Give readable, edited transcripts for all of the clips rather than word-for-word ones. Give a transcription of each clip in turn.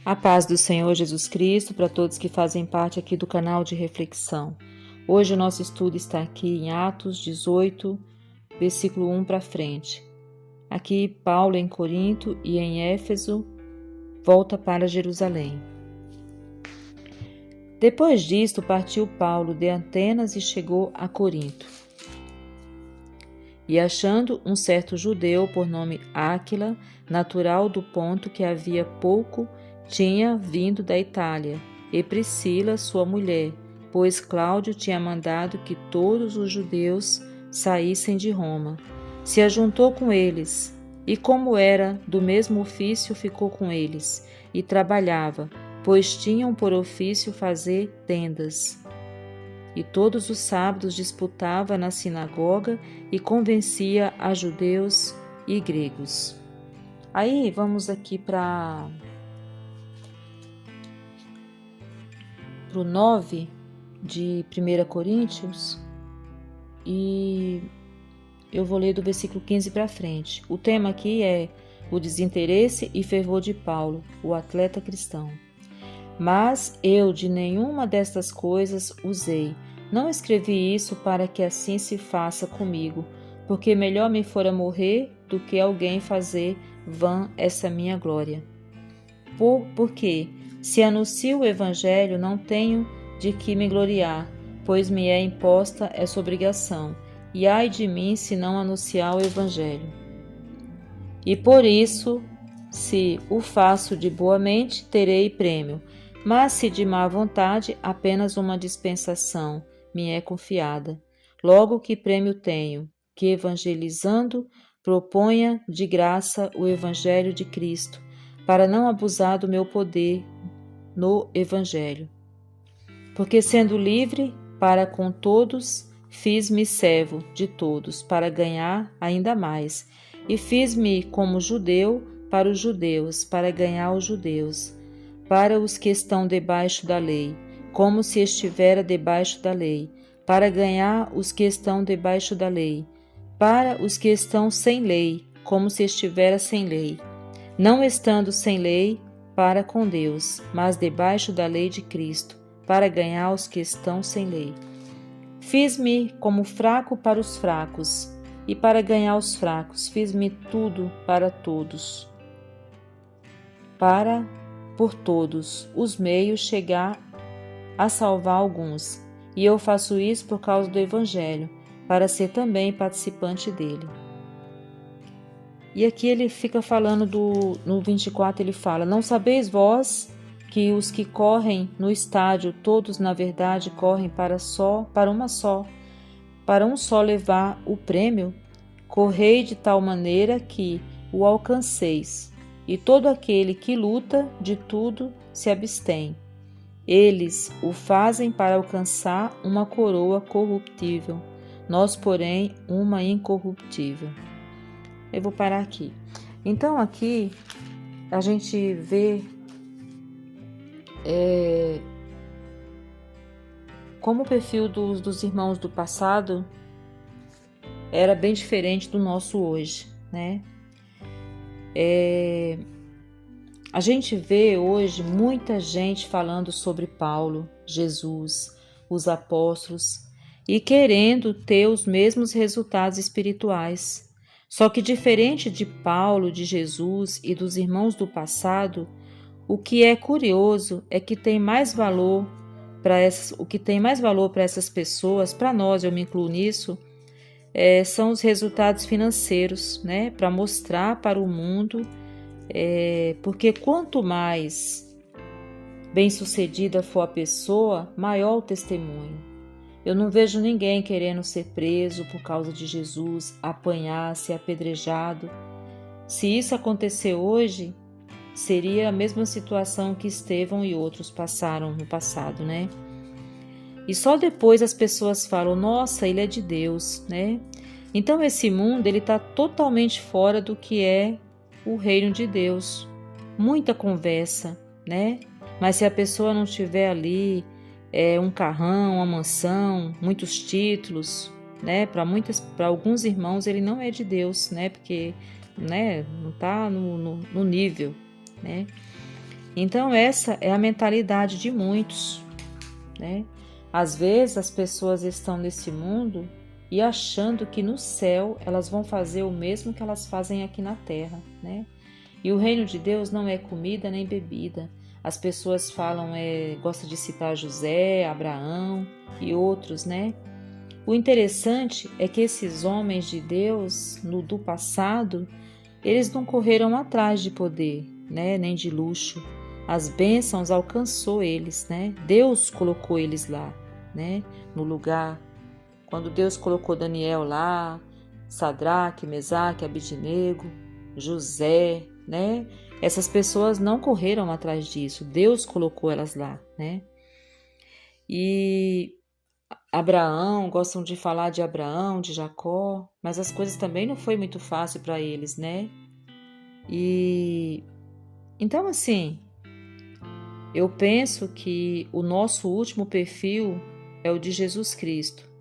A paz do Senhor Jesus Cristo para todos que fazem parte aqui do canal de reflexão. Hoje o nosso estudo está aqui em Atos 18, versículo 1 para frente. Aqui Paulo em Corinto e em Éfeso volta para Jerusalém. Depois disto partiu Paulo de Atenas e chegou a Corinto. E achando um certo judeu por nome Áquila, natural do Ponto, que havia pouco tinha vindo da Itália, e Priscila, sua mulher, pois Cláudio tinha mandado que todos os judeus saíssem de Roma. Se ajuntou com eles, e como era do mesmo ofício, ficou com eles, e trabalhava, pois tinham por ofício fazer tendas. E todos os sábados disputava na sinagoga e convencia a judeus e gregos. Aí vamos aqui para o 9 de 1 Coríntios e eu vou ler do versículo 15 para frente. O tema aqui é o desinteresse e fervor de Paulo, o atleta cristão. Mas eu de nenhuma destas coisas usei. Não escrevi isso para que assim se faça comigo, porque melhor me fora morrer do que alguém fazer vã essa minha glória. Porque se anuncio o Evangelho, não tenho de que me gloriar, pois me é imposta essa obrigação, e ai de mim se não anunciar o Evangelho. E por isso, se o faço de boa mente, terei prêmio, mas se de má vontade, apenas uma dispensação me é confiada. Logo que prêmio tenho, que evangelizando, proponha de graça o Evangelho de Cristo, para não abusar do meu poder no Evangelho. Porque sendo livre para com todos, fiz-me servo de todos, para ganhar ainda mais, e fiz-me como judeu para os judeus, para ganhar os judeus, para os que estão debaixo da lei, como se estivera debaixo da lei, para ganhar os que estão debaixo da lei, para os que estão sem lei, como se estivera sem lei, não estando sem lei, para com Deus, mas debaixo da lei de Cristo, para ganhar os que estão sem lei. Fiz-me como fraco para os fracos, e para ganhar os fracos, fiz-me tudo para todos, para, por todos, os meios chegar a salvar alguns, e eu faço isso por causa do Evangelho, para ser também participante dele. E aqui ele fica falando no 24, ele fala: não sabeis vós que os que correm no estádio, todos na verdade correm para um só levar o prêmio? Correi de tal maneira que o alcanceis, e todo aquele que luta de tudo se abstém. Eles o fazem para alcançar uma coroa corruptível, nós, porém, uma incorruptível. Eu vou parar aqui. Então, aqui a gente vê como o perfil dos irmãos do passado era bem diferente do nosso hoje, né? A gente vê hoje muita gente falando sobre Paulo, Jesus, os apóstolos e querendo ter os mesmos resultados espirituais. Só que diferente de Paulo, de Jesus e dos irmãos do passado, o que é curioso é que tem mais valor para essas pessoas, para nós, eu me incluo nisso, são os resultados financeiros, né? Para mostrar para o mundo, porque quanto mais bem-sucedida for a pessoa, maior o testemunho. Eu não vejo ninguém querendo ser preso por causa de Jesus, apanhar, ser apedrejado. Se isso acontecer hoje, seria a mesma situação que Estevão e outros passaram no passado, né? E só depois as pessoas falam: nossa, ele é de Deus, né? Então esse mundo ele está totalmente fora do que é o reino de Deus. Muita conversa, né? Mas se a pessoa não tiver ali um carrão, uma mansão, muitos títulos, né? Para alguns irmãos ele não é de Deus, né? Porque, né? Não está no nível, né? Então essa é a mentalidade de muitos, né? Às vezes as pessoas estão nesse mundo e achando que no céu elas vão fazer o mesmo que elas fazem aqui na terra, né? E o reino de Deus não é comida nem bebida. As pessoas falam, gosta de citar José, Abraão e outros, né? O interessante é que esses homens de Deus, do passado, eles não correram atrás de poder, né? Nem de luxo. As bênçãos alcançou eles, né? Deus colocou eles lá, né? No lugar. Quando Deus colocou Daniel lá, Sadraque, Mesaque, Abidnego, José, né? Essas pessoas não correram atrás disso. Deus colocou elas lá, né? E Abraão, gostam de falar de Abraão, de Jacó, mas as coisas também não foi muito fácil para eles, né? E então assim, eu penso que o nosso último perfil é o de Jesus Cristo.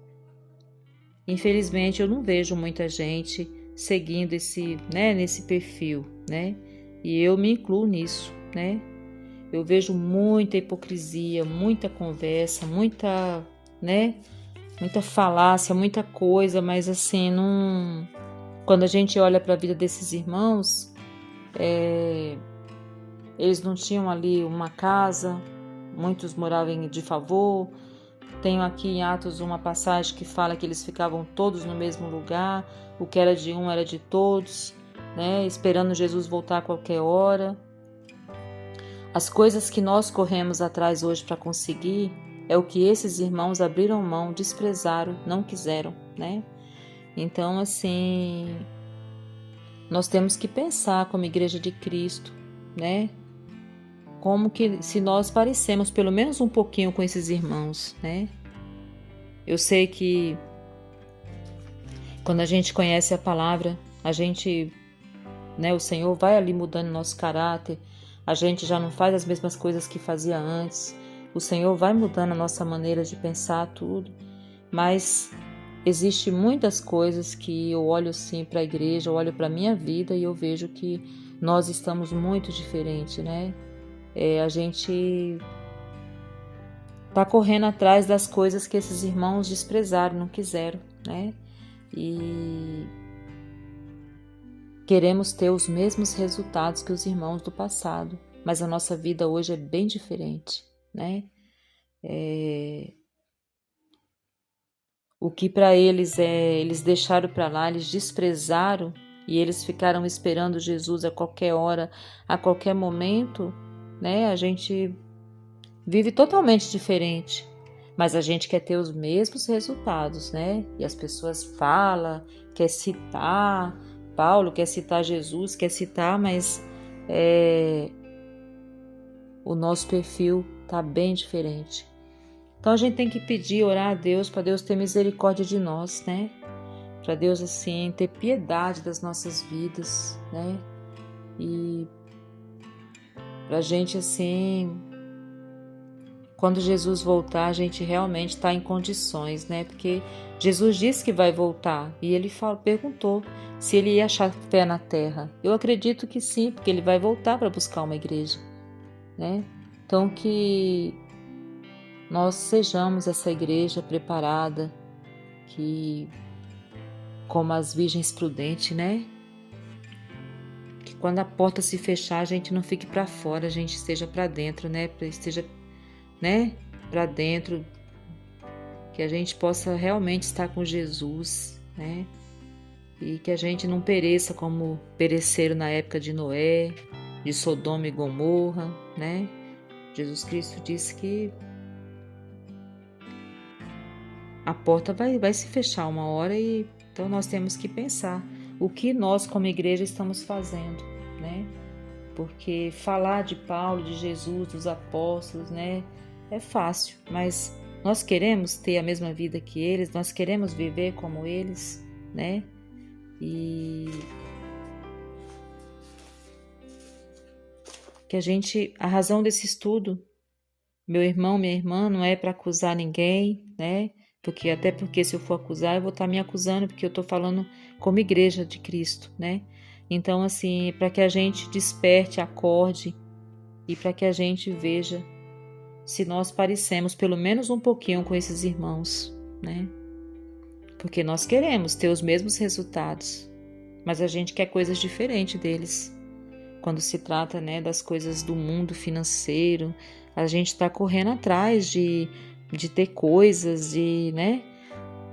Infelizmente, eu não vejo muita gente seguindo nesse perfil, né? E eu me incluo nisso, né? Eu vejo muita hipocrisia, muita conversa, muita falácia, muita coisa, mas assim, não. Quando a gente olha para a vida desses irmãos, eles não tinham ali uma casa, muitos moravam de favor. Tenho aqui em Atos uma passagem que fala que eles ficavam todos no mesmo lugar, o que era de um era de todos, né? Esperando Jesus voltar a qualquer hora. As coisas que nós corremos atrás hoje para conseguir é o que esses irmãos abriram mão, desprezaram, não quiseram, né? Então, assim, nós temos que pensar como Igreja de Cristo, né? Como que se nós parecemos pelo menos um pouquinho com esses irmãos, né? Eu sei que quando a gente conhece a palavra, a gente, né, o Senhor vai ali mudando nosso caráter, a gente já não faz as mesmas coisas que fazia antes, o Senhor vai mudando a nossa maneira de pensar tudo, mas existe muitas coisas que eu olho assim para a igreja, eu olho para a minha vida e eu vejo que nós estamos muito diferentes, né? A gente tá correndo atrás das coisas que esses irmãos desprezaram, não quiseram, né? E queremos ter os mesmos resultados que os irmãos do passado, mas a nossa vida hoje é bem diferente, né? O que para eles eles deixaram para lá, eles desprezaram e eles ficaram esperando Jesus a qualquer hora, a qualquer momento, né? A gente vive totalmente diferente, mas a gente quer ter os mesmos resultados, né? E as pessoas falam, quer citar Paulo, quer citar Jesus, quer citar, mas o nosso perfil tá bem diferente. Então a gente tem que pedir, orar a Deus para Deus ter misericórdia de nós, né? Para Deus assim ter piedade das nossas vidas, né? E para a gente assim, quando Jesus voltar, a gente realmente está em condições, né? Porque Jesus disse que vai voltar e ele perguntou se ele ia achar fé na terra. Eu acredito que sim, porque ele vai voltar para buscar uma igreja, né? Então que nós sejamos essa igreja preparada, que como as virgens prudentes, né? Que quando a porta se fechar, a gente não fique para fora, a gente esteja para dentro, né? Esteja, né? Para dentro, que a gente possa realmente estar com Jesus, né? E que a gente não pereça como pereceram na época de Noé, de Sodoma e Gomorra, né? Jesus Cristo disse que a porta vai se fechar uma hora e então nós temos que pensar o que nós como igreja estamos fazendo, né? Porque falar de Paulo, de Jesus, dos apóstolos, né? É fácil, mas nós queremos ter a mesma vida que eles, nós queremos viver como eles, né? E que a razão desse estudo, meu irmão, minha irmã, não é para acusar ninguém, né? Até porque se eu for acusar, eu vou estar me acusando, porque eu estou falando como igreja de Cristo, né? Então, assim, para que a gente desperte, acorde e para que a gente veja se nós parecemos pelo menos um pouquinho com esses irmãos, né? Porque nós queremos ter os mesmos resultados, mas a gente quer coisas diferentes deles. Quando se trata, né, das coisas do mundo financeiro, a gente está correndo atrás de ter coisas, né?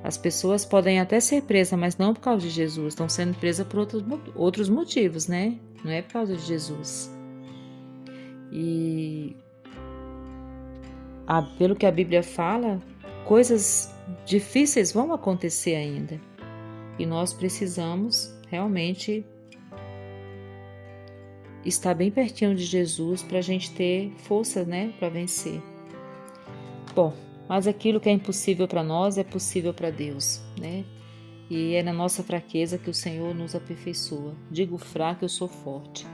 As pessoas podem até ser presas, mas não por causa de Jesus, estão sendo presas por outros motivos, né? Não é por causa de Jesus. E pelo que a Bíblia fala, coisas difíceis vão acontecer ainda. E nós precisamos realmente estar bem pertinho de Jesus para a gente ter força, né, para vencer. Bom, mas aquilo que é impossível para nós é possível para Deus, né? E é na nossa fraqueza que o Senhor nos aperfeiçoa. Digo fraco, eu sou forte.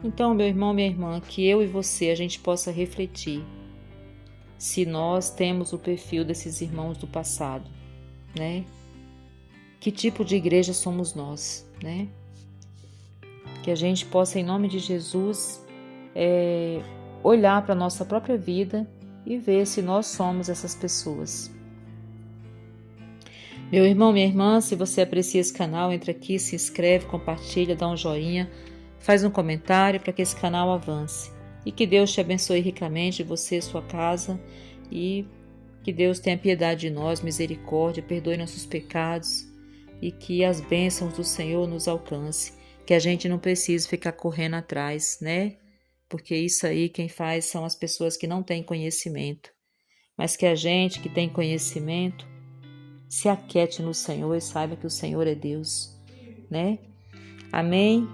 Então, meu irmão, minha irmã, que eu e você a gente possa refletir se nós temos o perfil desses irmãos do passado, né? Que tipo de igreja somos nós, né? Que a gente possa, em nome de Jesus, olhar para a nossa própria vida e ver se nós somos essas pessoas. Meu irmão, minha irmã, se você aprecia esse canal, entra aqui, se inscreve, compartilha, dá um joinha, faz um comentário para que esse canal avance. E que Deus te abençoe ricamente, você e sua casa, e que Deus tenha piedade de nós, misericórdia, perdoe nossos pecados e que as bênçãos do Senhor nos alcance. Que a gente não precise ficar correndo atrás, né? Porque isso aí quem faz são as pessoas que não têm conhecimento. Mas que a gente que tem conhecimento se aquiete no Senhor e saiba que o Senhor é Deus, né? Amém?